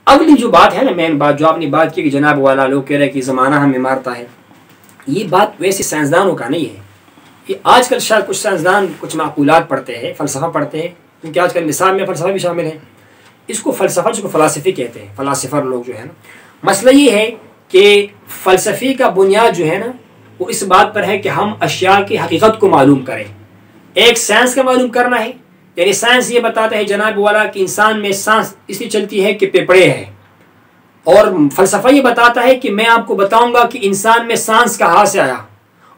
اگلی جو بات ہے نا، مین بات جو آپ نے بات کی کہ جناب والا لوگ کہہ رہے ہیں کہ زمانہ ہمیں مارتا ہے، یہ بات ویسے سائنسدانوں کا نہیں ہے. یہ آج کل شاید کچھ سائنسدان کچھ معقولات پڑھتے ہیں، فلسفہ پڑھتے ہیں، کیونکہ آج کل نصاب میں فلسفہ بھی شامل ہے. اس کو فلسفہ، جس کو فلاسفی کہتے ہیں، فلاسفر لوگ جو ہے نا، مسئلہ یہ ہے کہ فلسفی کا بنیاد جو ہے نا وہ اس بات پر ہے کہ ہم اشیاء کی حقیقت کو معلوم کریں. ایک سائنس کا معلوم کرنا ہے، یعنی سائنس یہ بتاتا ہے جناب والا کہ انسان میں سانس اس لیے چلتی ہے کہ پیپڑے ہے، اور فلسفہ یہ بتاتا ہے کہ میں آپ کو بتاؤں گا کہ انسان میں سانس کہاں سے آیا،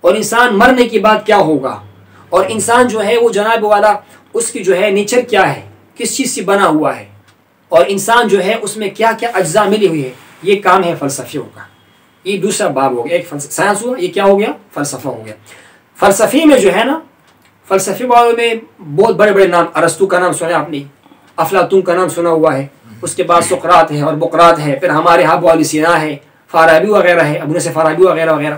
اور انسان مرنے کے بعد کیا ہوگا، اور انسان جو ہے وہ جناب والا اس کی جو ہے نیچر کیا ہے، کس چیز سے بنا ہوا ہے، اور انسان جو ہے اس میں کیا کیا اجزاء ملی ہوئی ہے. یہ کام ہے فلسفیوں کا. یہ دوسرا باب ہو گیا. ایک سائنس ہوا، یہ کیا ہو گیا؟ فلسفہ ہو گیا. فلسفی میں جو ہے نا، فلسفی والوں میں بہت بڑے بڑے نام، ارسطو کا نام سنا آپ نے، افلاطون کا نام سنا ہوا ہے، اس کے بعد سقراط ہے اور بقراط ہے، پھر ہمارے یہاں ابو سینا ہے، فارابی وغیرہ ہے، ابن سے فارابی وغیرہ وغیرہ.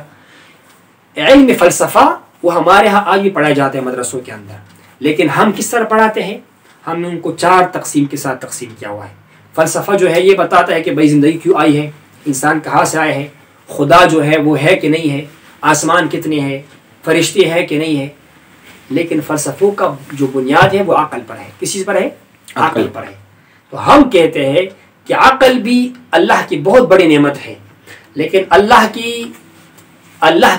علم فلسفہ وہ ہمارے یہاں آج بھی پڑھائے جاتے ہیں مدرسوں کے اندر، لیکن ہم کس طرح پڑھاتے ہیں؟ ہم نے ان کو 4 تقسیم کے ساتھ تقسیم کیا ہوا ہے. فلسفہ جو ہے یہ بتاتا ہے کہ بھائی زندگی کیوں آئی ہے، انسان کہاں سے آئے ہیں، خدا جو ہے وہ ہے کہ نہیں ہے، آسمان کتنے ہیں، فرشتے ہے کہ نہیں ہے. لیکن فلسفوں کا جو بنیاد ہے وہ عقل پر ہے. کس چیز پر ہے؟ عقل پر ہے. تو ہم کہتے ہیں کہ عقل بھی اللہ کی بہت بڑی نعمت ہے، لیکن اللہ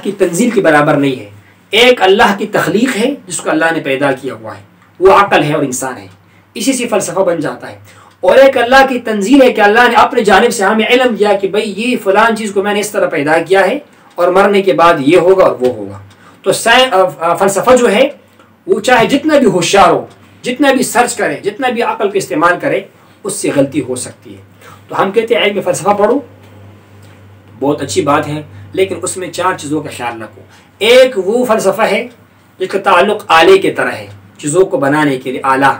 کی تنزیل کے برابر نہیں ہے. ایک اللہ کی تخلیق ہے جس کو اللہ نے پیدا کیا ہوا ہے، وہ عقل ہے اور انسان ہے، اسی سے فلسفہ بن جاتا ہے. اور ایک اللہ کی تنزیل ہے کہ اللہ نے اپنے جانب سے ہمیں علم دیا کہ بھئی یہ فلان چیز کو میں نے اس طرح پیدا کیا ہے اور مرنے کے بعد یہ ہوگا اور وہ ہوگا. تو فلسفہ جو ہے وہ چاہے جتنا بھی ہوشیار ہو، جتنا بھی سرچ کرے، جتنا بھی عقل کا استعمال کرے، اس سے غلطی ہو سکتی ہے. تو ہم کہتے ہیں علم فلسفہ پڑھو، بہت اچھی بات ہے، لیکن اس میں 4 چیزوں کا خیال رکھو. ایک وہ فلسفہ ہے جس کا تعلق آلے کی طرح ہے، چیزوں کو بنانے کے لیے آلہ،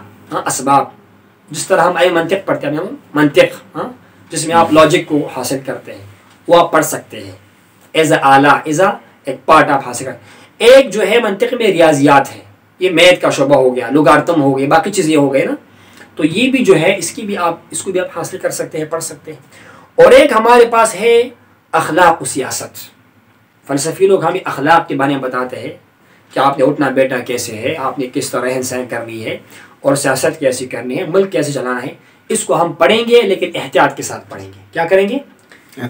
اسباب. جس طرح ہم منطق پڑھتے ہیں، منطق جس میں آپ لاجک کو حاصل کرتے ہیں، وہ آپ پڑھ سکتے ہیں ایز اے آلہ، ایز اے ایک پارٹ آپ حاصل کرتے ہیں. ایک جو ہے منطق میں ریاضیات ہے، یہ میتھ کا شعبہ ہو گیا، لوگارتم ہو گئے، باقی چیزیں ہو گئے نا. تو یہ بھی جو ہے اس کو بھی آپ حاصل کر سکتے ہیں، پڑھ سکتے ہیں. اور ایک ہمارے پاس ہے اخلاق و سیاست. فلسفی لوگ ہمیں اخلاق کے بارے میں بتاتے ہیں کہ آپ نے اٹھنا بیٹھنا کیسے ہے، آپ نے کس طرح رہن سہن کرنی ہے، اور سیاست کیسی کرنی ہے، ملک کیسے چلانا ہے. اس کو ہم پڑھیں گے لیکن احتیاط کے ساتھ پڑھیں گے. کیا کریں گے؟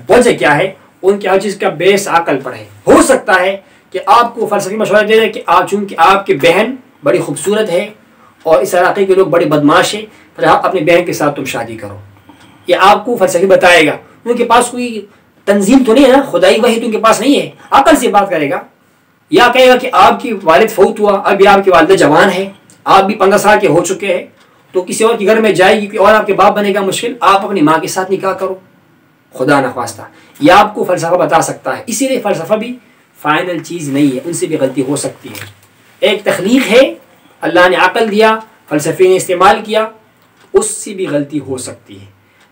وجہ کیا ہے؟ ان کی ہر چیز کا بیس عقل پر ہے. ہو سکتا ہے کہ آپ کو فلسفی مشورہ دے دیں کہ چونکہ آپ کی بہن بڑی خوبصورت ہے اور اس علاقے کے لوگ بڑے بدماش ہیں، پھر آپ اپنی بہن کے ساتھ تم شادی کرو. یہ آپ کو فلسفی بتائے گا. ان کے پاس کوئی تنظیم تو نہیں ہے نا، خدائی وحی تو ان کے پاس نہیں ہے، عقل سے بات کرے گا. یا کہے گا کہ آپ کی والد فوت ہوا، ابھی آپ کی والدہ جوان ہے، آپ بھی 15 سال کے ہو چکے ہیں، تو کسی اور کے گھر میں جائے گی اور آپ کے باپ بنے گا مشکل، آپ اپنی ماں کے ساتھ نکاح کرو، خدا نخواستہ. یہ آپ کو فلسفہ بتا سکتا ہے. اسی لیے فلسفہ بھی فائنل چیز نہیں ہے، ان سے بھی غلطی ہو سکتی ہے. ایک تخلیق ہے، اللہ نے عقل دیا، فلسفے نے استعمال کیا، اس سے بھی غلطی ہو سکتی ہے.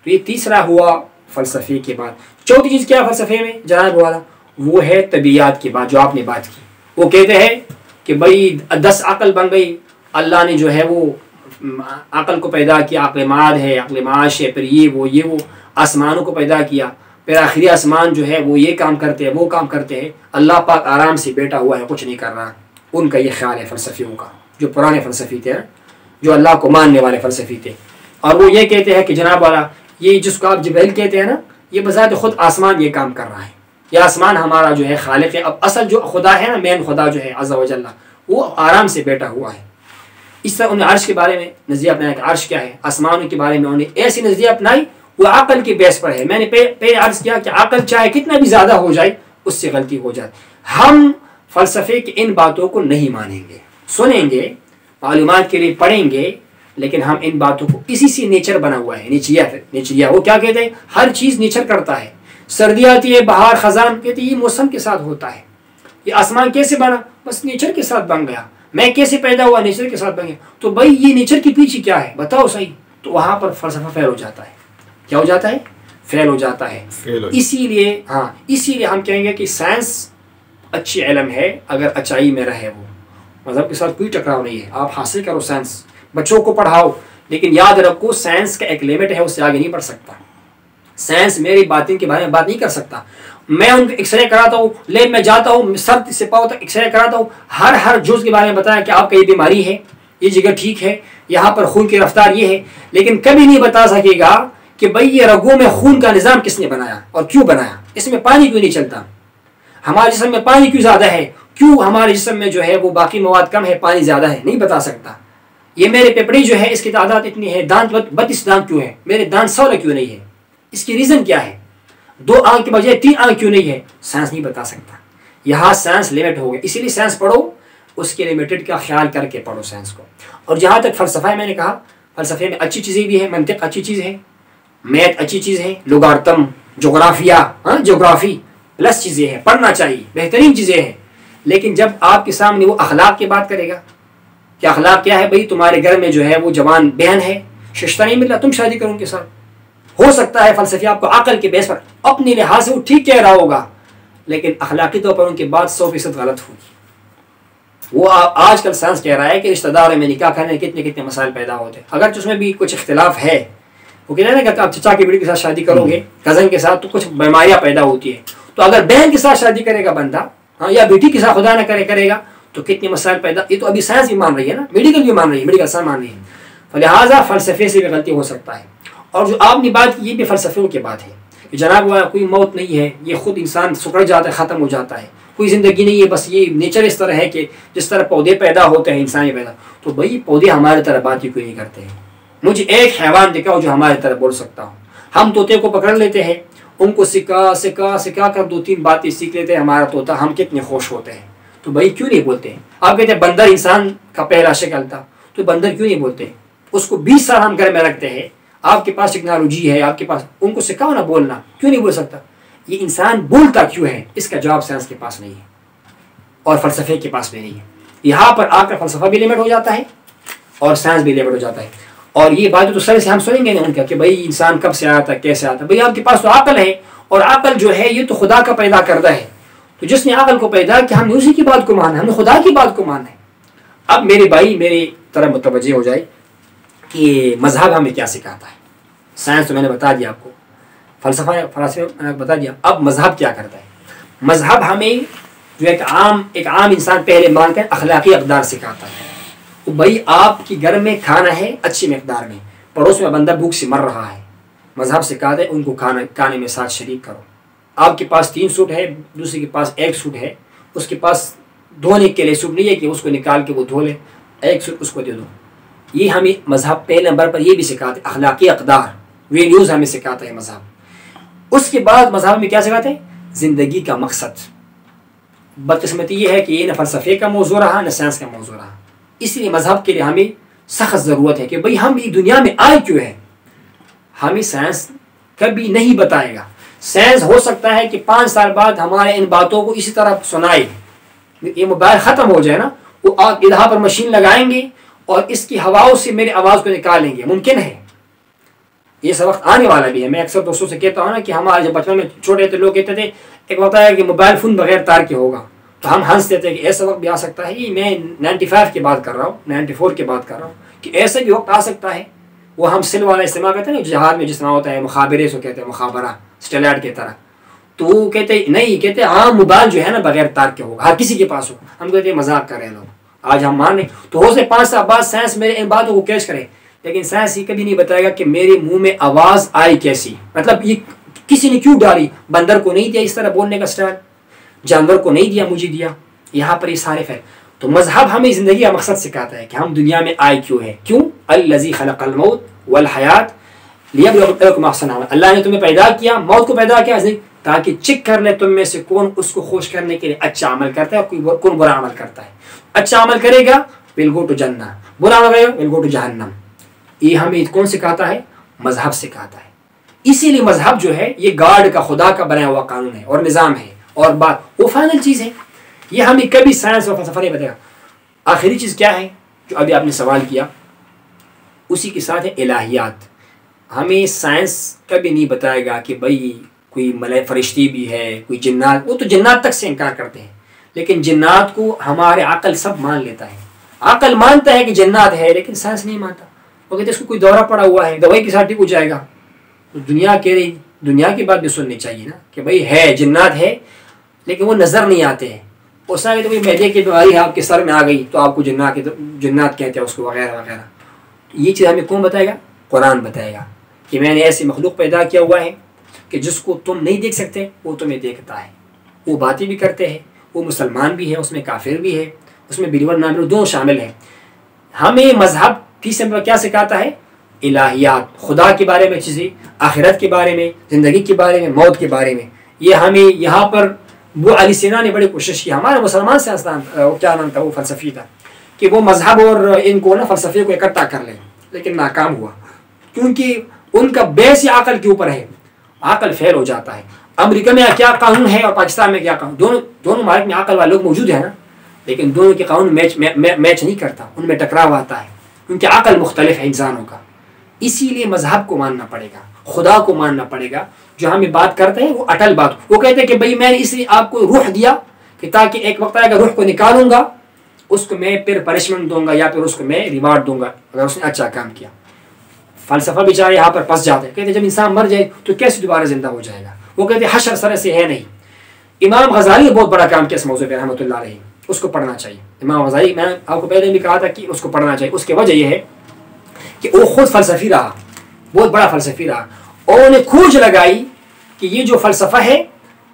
تو یہ تیسرا ہوا فلسفے کے بعد. چوتھی چیز کیا فلسفے میں جناب والا؟ وہ ہے طبیعت کی بات جو آپ نے بات کی. وہ کہتے ہیں کہ بھائی 10 عقل بن گئی، اللہ نے جو ہے وہ عقل کو پیدا کیا، عقل ماد ہے، عقل معاش ہے، پھر یہ وہ آسمانوں کو پیدا کیا، پھر آخری آسمان جو ہے وہ یہ کام کرتے ہیں، وہ کام کرتے ہیں، اللہ پاک آرام سے بیٹھا ہوا ہے، کچھ نہیں کر رہا. ان کا یہ خیال ہے فلسفیوں کا، جو پرانے فلسفی تھے، جو اللہ کو ماننے والے فلسفی تھے. اور وہ یہ کہتے ہیں کہ جناب والا یہ جس کو آپ جبریل کہتے ہیں نا، یہ بذات خود آسمان یہ کام کر رہا ہے، یہ آسمان ہمارا جو ہے خالق ہے. اب اصل جو خدا ہے نا، مین خدا جو ہے عز و جل، وہ آرام سے بیٹھا ہوا ہے. اس طرح انہیں عرش کے بارے میں نظریہ اپنایا کہ عرش کیا ہے. آسمانوں کے بارے میں انہیں ایسی نظریہ اپنائی وہ عقل کے بیس پر ہے. میں نے پہلے عرض کیا کہ عقل چاہے کتنا بھی زیادہ ہو جائے اس سے غلطی ہو جائے. ہم فلسفے کی ان باتوں کو نہیں مانیں گے، سنیں گے، معلومات کے لیے پڑھیں گے، لیکن ہم ان باتوں کو اسی سے نیچر بنا ہوا ہے. نیچریا وہ کیا کہتے ہیں؟ ہر چیز نیچر کرتا ہے. سردی آتی ہے، بہار، خزان، کہتے ہیں یہ موسم کے ساتھ ہوتا ہے. یہ آسمان کیسے بنا؟ بس نیچر کے ساتھ بن گیا. میں کیسے پیدا ہوا؟ نیچر کے ساتھ بن گیا. تو بھائی یہ نیچر کے پیچھے کیا ہے بتاؤ صحیح. تو وہاں پر فلسفہ فیل ہو جاتا ہے. کیا ہو جاتا ہے؟ فیل ہو جاتا ہے. اسی لیے ہم کہیں گے کہ سائنس اچھی علم ہے اگر اچائی میں رہے. وہ مذہب کے ساتھ کوئی ٹکراؤ نہیں ہے. آپ حاصل کرو سائنس، بچوں کو پڑھاؤ، لیکن یاد رکھو سائنس کا ایک لمٹ ہے، اس سے آگے نہیں بڑھ سکتا. سائنس میری باطن کے بارے میں بات نہیں کر سکتا. میں ان کو ایکس رے کراتا ہوں، لیب میں جاتا ہوں، سر سے پاؤں تک ایکس رے کراتا ہوں، ہر جز کے بارے میں بتایا کہ آپ کا یہ بیماری ہے، یہ جگہ ٹھیک ہے، یہاں پر خون کی رفتار یہ ہے، لیکن کبھی نہیں بتا سکے گا کہ بھئی یہ رگوں میں خون کا نظام کس نے بنایا اور کیوں بنایا، اس میں پانی کیوں نہیں چلتا، ہمارے جسم میں پانی کیوں زیادہ ہے، کیوں ہمارے جسم میں جو ہے وہ باقی مواد کم ہے، پانی زیادہ ہے، نہیں بتا سکتا. یہ میرے پیپڑی جو ہے اس کی تعداد اتنی ہے، دانت 32 دانت کیوں ہے، میرے دانت 16 کیوں نہیں ہے، اس کی ریزن کیا ہے، 2 آنکھ کے بجائے 3 آنکھ کیوں نہیں ہے، سائنس نہیں بتا سکتا. یہاں سائنس لمٹ ہو گئی، اسی لیے سائنس پڑھو، اس کے لمیٹڈ کا خیال کر کے پڑھو سائنس کو. اور جہاں تک فلسفہ ہے، میں نے کہا فلسفے میں اچھی چیزیں بھی ہیں، منطق اچھی چیز ہے، میتھ اچھی چیز ہے، لوگارتم، جغرافی پلس چیزیں ہیں، پڑھنا چاہیے، بہترین چیزیں ہیں. لیکن جب آپ کے سامنے وہ اخلاق کی بات کرے گا کہ اخلاق کیا ہے، بھئی تمہارے گھر میں جو ہے وہ جوان بہن ہے، ششتہ نہیں مل رہا، تم شادی کرو ان کے ساتھ. ہو سکتا ہے فلسفی آپ کو عقل کے بیس پر اپنے لحاظ سے وہ ٹھیک کہہ رہا ہوگا، لیکن اخلاقی طور پر ان کے بات 100% غلط ہوگی. وہ آج کل سائنس کہہ رہا ہے کہ رشتہ داروں میں نکاح کرنے کتنے مسائل پیدا ہوتے ہیں، اگر اس میں بھی کچھ اختلاف ہے. وہ کہہ رہے ہیں نا کہ آپ چچا کی بیٹی کے ساتھ شادی کرو گے، کزن کے ساتھ، تو کچھ بیماریاں پیدا ہوتی ہیں. تو اگر بہن کے ساتھ شادی کرے گا بندہ، یا بیٹی کے ساتھ خدا نہ کرے گا، تو کتنے مسائل پیدا. یہ تو ابھی سائنس بھی مان رہی ہے نا، میڈیکل بھی مان رہی ہے، میڈیکل سائنس مان رہی ہے. فلہٰذا فلسفے سے بھی غلطی ہو سکتا ہے. اور جو آپ نے بات کی یہ بھی فلسفیوں کی بات ہے کہ جناب کوئی موت نہیں ہے، یہ خود انسان سکڑ جاتا ہے، ختم ہو جاتا ہے، کوئی زندگی نہیں ہے، بس یہ نیچر اس طرح ہے کہ جس طرح پودے پیدا ہوتے ہیں انسانی پیدا. تو بھائی پودے ہمارے طرح بات ہی کوئی نہیں کرتے ہیں. مجھے ایک حیوان دکھاؤ جو ہمارے طرح بول سکتا ہوں. ہم طوطے کو پکڑ لیتے ہیں، ان کو سکھا کر 2-3 باتیں سیکھ لیتے ہیں ہمارا طوطا، ہم کتنے خوش ہوتے ہیں. تو بھائی کیوں نہیں بولتے ہیں؟ آپ کہتے ہیں بندر انسان کا پہلا شکل تھا، تو بندر کیوں نہیں بولتے؟ اس کو 20 سال ہم گھر میں رکھتے ہیں، آپ کے پاس ٹیکنالوجی ہے، آپ کے پاس، ان کو سکھاؤ نا بولنا، کیوں نہیں بول سکتا؟ یہ انسان بولتا کیوں ہے؟ اس کا جواب سائنس کے پاس نہیں ہے اور فلسفے کے پاس بھی نہیں ہے. یہاں پر آ کر فلسفہ بھی لمٹ ہو جاتا ہے اور سائنس بھی لمٹ ہو جاتا ہے. اور یہ بات تو سر سے ہم سنیں گے نا ان کا کہ بھائی انسان کب سے آیا تھا، کیسے آتا ہے. بھائی آپ کے پاس تو عقل ہے، اور عقل جو ہے یہ تو خدا کا پیدا کردہ ہے. تو جس نے عقل کو پیدا کیا، ہم نے اسی کی بات کو مانا ہے، ہم نے خدا کی بات کو مانا ہے. اب میرے بھائی میری طرح متوجہ ہو جائے کہ مذہب ہمیں کیا سکھاتا ہے. سائنس تو میں نے بتا دیا آپ کو، فلسفہ میں نے بتا دیا. اب مذہب کیا کرتا ہے؟ مذہب ہمیں جو ایک عام انسان پہلے مان کر اخلاقی اقدار سکھاتا ہے. تو بھائی آپ کے گھر میں کھانا ہے اچھی مقدار میں، پڑوس میں بندہ بھوک سے مر رہا ہے، مذہب سکھاتا ہے ان کو کھانے میں ساتھ شریک کرو. آپ کے پاس 3 سوٹ ہے، دوسرے کے پاس 1 سوٹ ہے، اس کے پاس دھونے کے لیے سوٹ نہیں ہے کہ اس کو نکال کے وہ دھو لے، 1 سوٹ اس کو دے دو. یہ ہمیں مذہب پہلے نمبر پر یہ بھی سکھاتے ہیں، اخلاقی اقدار، ویلیوز ہمیں سکھاتا ہے مذہب. اس کے بعد مذہب میں کیا سکھاتے ہیں؟ زندگی کا مقصد. بدقسمتی یہ ہے کہ یہ نہ فلسفے کا موضوع رہا نہ سائنس کا موضوع رہا. اس لیے مذہب کے لیے ہمیں سخت ضرورت ہے کہ بھئی ہم اس دنیا میں آئے کیوں ہیں. ہمیں سائنس کبھی نہیں بتائے گا. سائنس ہو سکتا ہے کہ 5 سال بعد ہمارے ان باتوں کو اسی طرح سنائے. یہ موبائل ختم ہو جائے نا، وہ یہاں پر مشین لگائیں گے اور اس کی ہواؤں سے میری آواز کو نکالیں گے. ممکن ہے، یہ سب وقت آنے والا بھی ہے. میں اکثر دوستوں سے کہتا ہوں نا کہ ہمارے جب بچپن میں چھوٹے تھے لوگ کہتے تھے ایک وقت آیا کہ موبائل فون بغیر تار کے ہوگا، تو ہم ہنستے تھے کہ ایسا وقت بھی آ سکتا ہے. یہ میں 95 کی بات کر رہا ہوں، 94 کی بات کر رہا ہوں کہ ایسا بھی وقت آ سکتا ہے. وہ ہم سل والا استعمال کرتے ہیں نا جہاز میں جس طرح ہوتا ہے، مخابرے سے کہتے ہیں، مخابرہ سیٹلائٹ کی طرح. تو وہ کہتے نہیں، کہتے ہاں موبائل جو ہے نا بغیر تار کے ہوگا، ہر کسی کے پاس ہو. ہم کہتے ہیں مذاق کر رہے ہیں لوگ، آج ہم مان رہے. تو ہو سکے 5 سال بعد سائنس میرے ان باتوں کو کیچ کرے، لیکن سائنس یہ کبھی نہیں بتائے گا کہ میرے منہ میں آواز آئی کیسی، مطلب یہ کسی نے کیوں ڈالی. بندر کو نہیں دیا اس طرح بولنے کا اسٹائل، جانور کو نہیں دیا، مجھے دیا. یہاں پر یہ سارے فرق. تو مذہب ہمیں زندگی کا مقصد سکھاتا ہے کہ ہم دنیا میں آئے کیوں ہیں. کیوں؟ الذی خلق الموت والحیات لیبلوکم احسن عملا. اللہ نے تمہیں پیدا کیا، موت کو پیدا کیا تاکہ چیک کر لے تم میں سے کون اس کو خوش کرنے کے لیے اچھا عمل کرتا ہے اور کون برا عمل کرتا ہے. اچھا عمل کرے گا will go to جنہ، برا عمل کرے گا will go to جہنم. یہ ہمیں کون سکھاتا ہے؟ مذہب سکھاتا ہے. اسی لیے مذہب جو ہے یہ گاڈ کا، خدا کا بنایا ہوا قانون ہے اور نظام ہے اور بات وہ فائنل چیز ہے. یہ ہمیں کبھی سائنس اور فلسفہ نہیں بتائے گا. آخری چیز کیا ہے جو ابھی آپ نے سوال کیا، اسی کے ساتھ ہے الہیات. ہمیں سائنس کبھی نہیں بتائے گا کہ بھائی کوئی ملائک فرشتی بھی ہے، کوئی جنات. وہ تو جنات تک سے انکار کرتے ہیں، لیکن جنات کو ہمارے عقل سب مان لیتا ہے. عقل مانتا ہے کہ جنات ہے، لیکن سائنس نہیں مانتا. وہ کہتے ہیں اس کو کوئی دورہ پڑا ہوا ہے، دوائی کے ساتھ ٹھیک ہو جائے گا. تو دنیا کہہ رہی دنیا کی بات بھی سننی چاہیے نا کہ بھائی ہے جنات ہے لیکن وہ نظر نہیں آتے ہیں. اس طرح تو میدے کی بیماری ہے آپ کے سر میں آ گئی تو آپ کو جنات کہتے ہیں اس کو وغیرہ وغیرہ. یہ چیز ہمیں کون بتائے گا؟ قرآن بتائے گا کہ میں نے ایسی مخلوق پیدا کیا ہوا ہے کہ جس کو تم نہیں دیکھ سکتے وہ تمہیں دیکھتا ہے. وہ باتیں بھی کرتے ہیں, وہ مسلمان بھی ہے, اس میں کافر بھی ہے, اس میں بلیور نامر دونوں شامل ہیں. ہمیں مذہب تیسرے نمبر کیا سکھاتا ہے؟ الہیات, خدا کے بارے میں چیزیں, آخرت کے بارے میں, زندگی کے بارے میں, موت کے بارے میں. یہ ہمیں یہاں پر وہ علی سینا نے بڑی کوشش کی, ہمارے مسلمان سے کیا نام تھا, وہ فلسفی تھا کہ وہ مذہب اور ان کو نا فلسفے کو اکٹھا کر لیں, لیکن ناکام ہوا کیونکہ ان کا بیس ہی عقل کے اوپر ہے. عقل فیل ہو جاتا ہے. امریکہ میں کیا قانون ہے اور پاکستان میں کیا قانون, دونوں ممالک میں عقل والے لوگ موجود ہیں نا, لیکن دونوں کے قانون میچ نہیں کرتا, ان میں ٹکراؤ آتا ہے کیونکہ عقل مختلف ہے انسانوں کا. اسی لیے مذہب کو ماننا پڑے گا, خدا کو ماننا پڑے گا. جو ہمیں بات کرتے ہیں وہ اٹل بات, وہ کہتے ہیں کہ بھئی میں نے اس لیے آپ کو روح دیا کہ تاکہ ایک وقت آئے گا روح کو نکالوں گا, اس کو میں پھر پنشمنٹ دوں گا یا پھر اس کو میں ریوارڈ دوں گا اگر اس نے اچھا کام کیا. فلسفہ بیچارے یہاں پر پھنس جاتے ہیں, کہتے ہیں جب انسان مر جائے تو کیسے دوبارہ زندہ ہو جائے گا. وہ کہتے ہیں حشر سر سے ہے نہیں. امام غزالی نے بہت بڑا کام کیا اس موضوع پہ رحمۃ اللہ علیہ, اس کو پڑھنا چاہیے. امام غزالی, میں آپ کو پہلے بھی کہا تھا کہ اس کو پڑھنا چاہیے. اس کی وجہ یہ ہے کہ وہ خود فلسفی رہا, بہت بڑا فلسفی رہا, اور انہوں نے کھوج لگائی کہ یہ جو فلسفہ ہے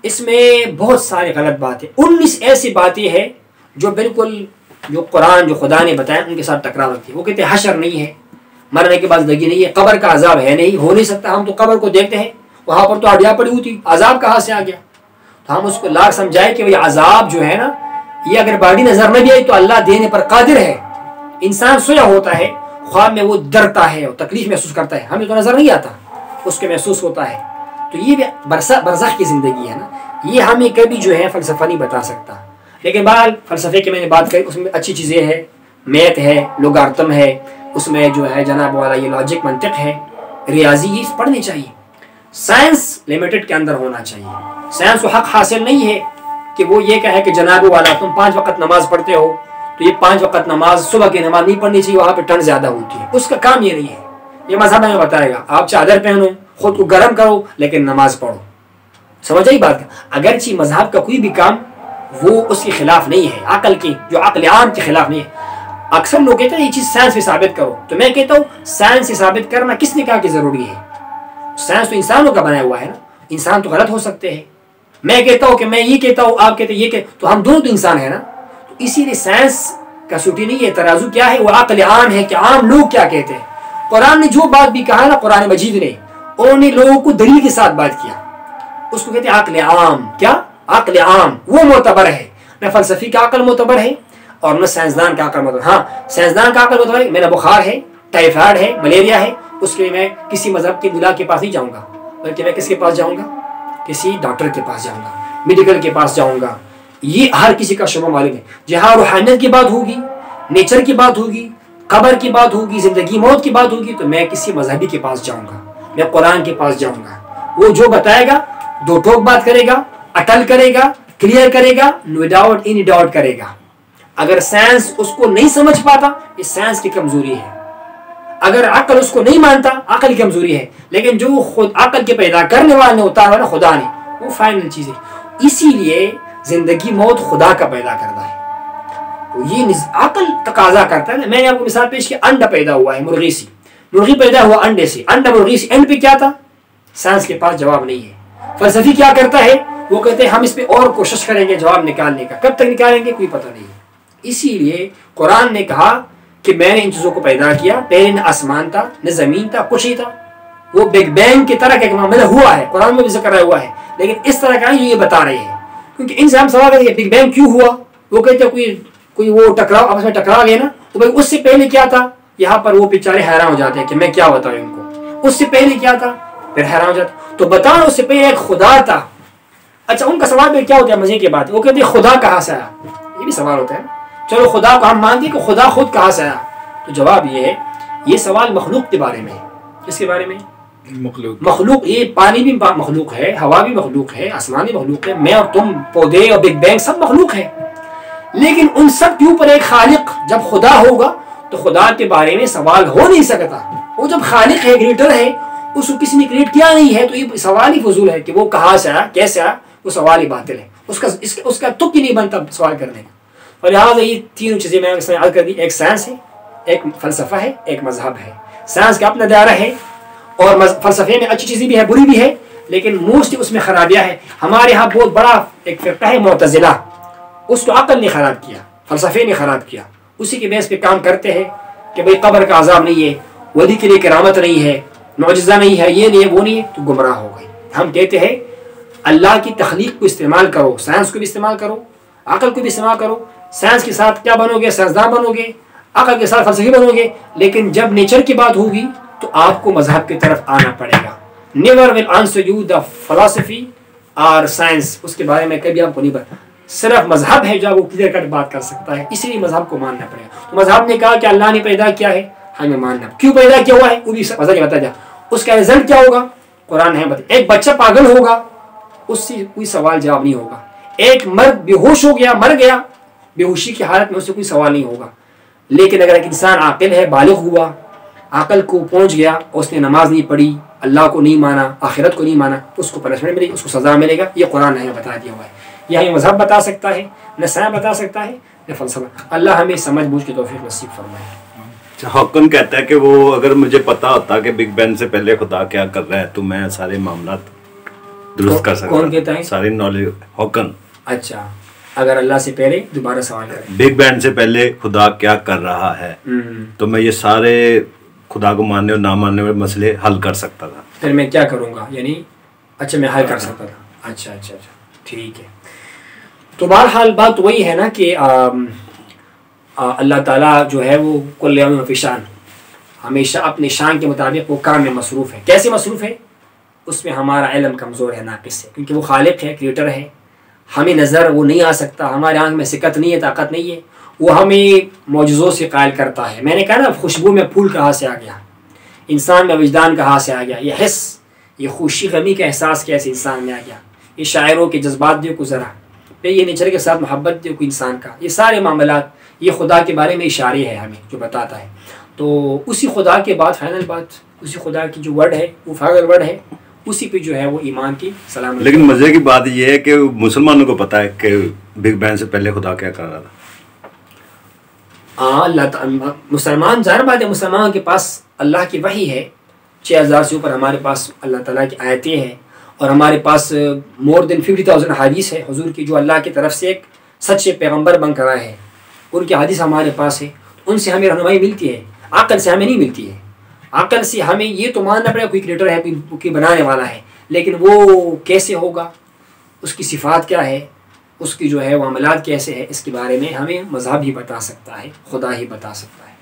اس میں بہت ساری غلط باتیں, 19 ایسی باتیں ہیں جو بالکل جو قرآن جو خدا نے بتایا ان کے ساتھ ٹکرا رکھتی ہے. وہ کہتے ہیں حشر نہیں ہے, مرنے کے بعد زندگی نہیں ہے, قبر کا عذاب ہے نہیں, ہو نہیں سکتا. ہم تو قبر کو دیکھتے ہیں, وہاں پر تو ہڈیاں پڑی ہوئی تھی, عذاب کہاں سے آ گیا؟ تو ہم اس کو لاکھ سمجھائے کہ یہ عذاب جو ہے نا, یہ اگر باڈی نظر نہ بھی آئی تو اللہ دینے پر قادر ہے. انسان سویا ہوتا ہے, خواب میں وہ ڈرتا ہے اور تکلیف محسوس کرتا ہے, ہمیں تو نظر نہیں آتا, اس کے محسوس ہوتا ہے. تو یہ بھی برزخ کی زندگی ہے نا, یہ ہمیں کبھی جو ہے فلسفہ نہیں بتا سکتا. لیکن بہرحال فلسفے کی میں نے بات کری, اس میں اچھی چیزیں ہیں, میتھ ہے, لوگارتم ہے, اس میں جو ہے جناب والا یہ لاجک منطق ہے, ریاضی, یہ پڑھنی چاہیے. سائنس لمیٹڈ کے اندر ہونا چاہیے. سائنس کو حق حاصل نہیں ہے کہ وہ یہ کہے کہ جناب والا تم 5 وقت نماز پڑھتے ہو تو یہ 5 وقت نماز صبح کی نماز نہیں پڑھنی چاہیے, وہاں پہ ٹن زیادہ ہوتی ہے. اس کا کام یہ نہیں ہے. یہ مذہب ہمیں بتائے گا آپ چادر پہنو, خود کو گرم کرو, لیکن نماز پڑھو. سمجھ آئی بات؟ اگرچہ مذہب کا کوئی بھی کام وہ اس کے خلاف نہیں ہے, عقل کی جو عقل عام کے خلاف نہیں ہے. اکثر لوگ کہتے ہیں یہ چیز سائنس سے ثابت کرو, تو میں کہتا ہوں سائنس سے ثابت کرنا کس نے کہا کہ ضروری ہے؟ سائنس تو انسانوں کا بنایا ہوا ہے نا, انسان تو غلط ہو سکتے ہیں. میں کہتا ہوں کہ میں یہ کہتا ہوں, آپ کہتے ہیں یہ کہ, تو ہم دونوں تو انسان ہیں نا. تو اسی لیے سائنس کا سوٹی نہیں ہے, ترازو کیا ہے, وہ عقل عام ہے کہ عام لوگ کیا کہتے ہیں. قرآن نے جو بات بھی کہا نا, قرآن مجید نے, انہوں نے لوگوں کو دلیل کے ساتھ بات کیا, اس کو کہتے ہیں عقل عام. کیا عقل عام؟ وہ معتبر ہے, نہ فلسفی کا عقل معتبر ہے اور نہ سائنسدان کا عقل معتبر. ہاں سائنسدان کا عقل معتبر ہے, میرا بخار ہے, ٹائیفائڈ ہے, ملیریا ہے, اس کے لیے میں کسی مذہب کے ملا کے پاس نہیں جاؤں گا, بلکہ میں کس کے پاس جاؤں گا؟ کسی ڈاکٹر کے پاس جاؤں گا, میڈیکل کے پاس جاؤں گا. یہ ہر کسی کا شعبہ معلوم ہے. جہاں روحانیت کی بات ہوگی, نیچر کی بات ہوگی, قبر کی بات ہوگی, زندگی موت کی بات ہوگی, تو میں کسی مذہبی کے پاس جاؤں گا, میں قرآن کے پاس جاؤں گا. وہ جو بتائے گا دو ٹوک بات کرے گا, اٹل کرے گا, کلیئر کرے گا, نو ڈاؤٹ اینی ڈاؤٹ کرے گا. اگر سائنس اس کو نہیں سمجھ پاتا, یہ سائنس کی کمزوری ہے. اگر عقل اس کو نہیں مانتا, عقل کی کمزوری ہے. لیکن جو خود عقل کے پیدا کرنے والے نے اتارا نا خدا نے, وہ فائنل چیز ہے. اسی لیے زندگی موت خدا کا پیدا کرتا ہے. یہ عقل تقاضا کرتا ہے نا. میں نے آپ کو مثال پیش کی, انڈا پیدا ہوا ہے مرغی سے, مرغی پیدا ہوا انڈے سے, انڈا مرغی سے, اینڈ پہ کیا تھا؟ سائنس کے پاس جواب نہیں ہے. فلسفی کیا کرتا ہے, وہ کہتے ہیں ہم اس پہ اور کوشش کریں گے جواب نکالنے کا. کب تک نکالیں گے کوئی پتہ نہیں. اسی لیے قرآن نے کہا کہ میں نے ان چیزوں کو پیدا کیا, پہلے نہ آسمان تھا نہ زمین تھا, کچھ ہی تھا. وہ بگ بینگ کی طرح کا معاملہ ہوا ہے, قرآن میں بھی ذکر ہوا ہے, لیکن اس طرح کا جو یہ بتا رہے ہیں. کیونکہ ان سے ہم سوال کریں بگ بینگ کیوں ہوا, وہ کہتے ہیں کوئی وہ ٹکراؤ آپس میں ٹکرا گئے نا, تو بھائی اس سے پہلے کیا تھا. یہاں پر وہ بیچارے حیران ہو جاتے ہیں کہ میں کیا بتاؤں ان کو, اس سے پہلے کیا تھا, پھر حیران ہو جاتے. تو بتاؤ اس سے پہلے ایک خدا تھا. اچھا ان کا سوال میں کیا ہوتا ہے, مزے کی بات, وہ کہتے ہیں خدا کہاں سے آیا. یہ بھی سوال ہوتا ہے. چلو خدا کو ہم مانتے ہیں کہ خدا خود کہاں سے آیا, تو جواب یہ ہے, یہ سوال مخلوق کے بارے میں ہے. کس کے بارے میں؟ مخلوق. یہ پانی بھی مخلوق ہے, ہوا بھی مخلوق ہے, آسمان بھی مخلوق ہے, میں اور تم, پودے اور بگ بینگ سب مخلوق ہے. لیکن ان سب کے اوپر ایک خالق جب خدا ہوگا تو خدا کے بارے میں سوال ہو نہیں سکتا. وہ جب خالق ہے, کریٹر ہے, اس کو کسی نے کریٹ کیا نہیں ہے، تو یہ سوال ہی فضول ہے کہ وہ کہاں سے آیا، کیسے آیا، وہ سوال ہی باطل ہے، اس کا تک ہی نہیں بنتا سوال کرنے کا۔ اور لہٰذا یہ تینوں چیزیں میں نے عرض کر دی، ایک سائنس ہے، ایک فلسفہ ہے، ایک مذہب ہے۔ سائنس کا اپنا دائرہ ہے، اور فلسفے میں اچھی چیزیں بھی ہے، بری بھی ہے، لیکن موسٹلی اس میں خرابیاں ہیں۔ ہمارے یہاں بہت بڑا ایک فرقہ ہے معتزلہ، اس کو عقل نے خراب کیا، فلسفے نے خراب کیا، اسی کے بیس پہ کام کرتے ہیں کہ بھئی قبر کا عذاب نہیں ہے، ولی کے لیے کرامت نہیں ہے، معجزہ نہیں ہے، یہ نہیں ہے، وہ نہیں ہے، تو گمراہ ہو گئے۔ ہم کہتے ہیں اللہ کی تخلیق کو استعمال کرو، سائنس کو بھی استعمال کرو، عقل کو بھی استعمال کرو۔ سائنس کے ساتھ کیا بنو گے؟ سائنسداں بنو گے، عقل کے ساتھ فلسفی بنو گے، لیکن جب نیچر کی بات ہوگی تو آپ کو مذہب کی طرف آنا پڑے گا۔ Never will answer you the فلسفی اور سائنس، اس کے بارے میں کبھی آپ کو نہیں بتا، صرف مذہب ہے جو وہ کلیئر کٹ بات کر سکتا ہے، اسی لیے مذہب کو ماننا پڑے گا۔ تو مذہب نے کہا کہ اللہ نے پیدا کیا ہے، ہمیں ماننا، کیوں پیدا کیا ہوا ہے وہ بھی مذہب نے بتا دیا، اس کا رزلٹ کیا ہوگا قرآن ہے بتا۔ ایک بچہ پاگل ہوگا، اس سے کوئی سوال جواب نہیں ہوگا، ایک مرد بے ہوش ہو گیا، مر گیا، بے ہوشی کی حالت میں اس سے کوئی سوال نہیں ہوگا، لیکن اگر ایک انسان عاقل ہے، بالغ ہوا، عقل کو پہنچ گیا، اس نے نماز نہیں پڑھی، اللہ کو نہیں مانا، آخرت کو نہیں مانا، اس کو پنشمنٹ ملے گی، اس کو سزا ملے گا۔ یہ قرآن نے بتا دیا ہوا ہے، یہ ہمیں مذہب بتا سکتا ہے، نہ سائنس بتا سکتا ہے، نہ فلسفہ۔ اللہ ہمیں سمجھ بوجھ کی توفیق نصیب فرمائے۔ حقن کہتا ہے کہ وہ اگر مجھے پتا ہوتا کہ بگ بینگ سے پہلے خدا کیا کر رہا ہے تو میں سارے معاملات درست کر سکتا۔ کون کہتا ہے؟ ساری نالج حقن۔ اچھا، اگر اللہ سے پہلے دوبارہ سوال کریں، بگ بینگ سے پہلے خدا کیا کر رہا ہے تو میں یہ سارے خدا کو ماننے اور نہ ماننے والے مسئلے حل کر سکتا تھا۔ پھر میں کیا کروں گا، یعنی اچھا میں حل کر سکتا تھا۔ اچھا اچھا اچھا، ٹھیک ہے۔ تو بہرحال بات وہی ہے نا کہ اللہ تعالیٰ جو ہے وہ کل یوم فی شان، ہمیشہ اپنے شان کے مطابق وہ کام میں مصروف ہے۔ کیسے مصروف ہے؟ اس میں ہمارا علم کمزور ہے، ناقص ہے، کیونکہ وہ خالق ہے، کریٹر ہے، ہمیں نظر وہ نہیں آ سکتا، ہمارے آنکھ میں سکت نہیں ہے، طاقت نہیں ہے، وہ ہمیں معجزوں سے قائل کرتا ہے۔ میں نے کہا نا خوشبو میں پھول کہاں سے آ گیا، انسان میں وجدان کہاں سے آ گیا، یہ حس، یہ خوشی غمی کا احساس کیسے انسان میں آ گیا، یہ شاعروں کے جذبات دیکھو ذرا، پھر یہ نیچر کے ساتھ محبت دیکھو انسان کا، یہ سارے معاملات، یہ خدا کے بارے میں اشارے ہے ہمیں جو بتاتا ہے۔ تو اسی خدا کے بعد فائنل بات، اسی خدا کی جو ورڈ ہے وہ فائنل ورڈ ہے، اسی پہ جو ہے وہ ایمان کی سلام۔ لیکن مزے کی بات یہ ہے کہ مسلمانوں کو پتا ہے کہ بگ بینگ سے پہلے خدا کیا کر رہا تھا۔ اللہ تعالیٰ مسلمان، ظاہر بات ہے مسلمانوں کے پاس اللہ کی وحی ہے، 6000 سے اوپر ہمارے پاس اللہ تعالیٰ کی آیتیں ہیں، اور ہمارے پاس مور دین 50,000 حدیث ہے حضور کی، جو اللہ کی طرف سے ایک سچے پیغمبر بن کر آئے ہیں، ان کی حدیث ہمارے پاس ہے، ان سے ہمیں رہنمائی ملتی ہے، عقل سے ہمیں نہیں ملتی ہے۔ عقل سے ہمیں یہ تو ماننا پڑے گا کوئی کریٹر ہے، کوئی بنانے والا ہے، لیکن وہ کیسے ہوگا، اس کی صفات کیا ہے، اس کی جو ہے وہ عملات کیسے ہے، اس کے بارے میں ہمیں مذہب ہی بتا سکتا ہے، خدا ہی بتا سکتا ہے۔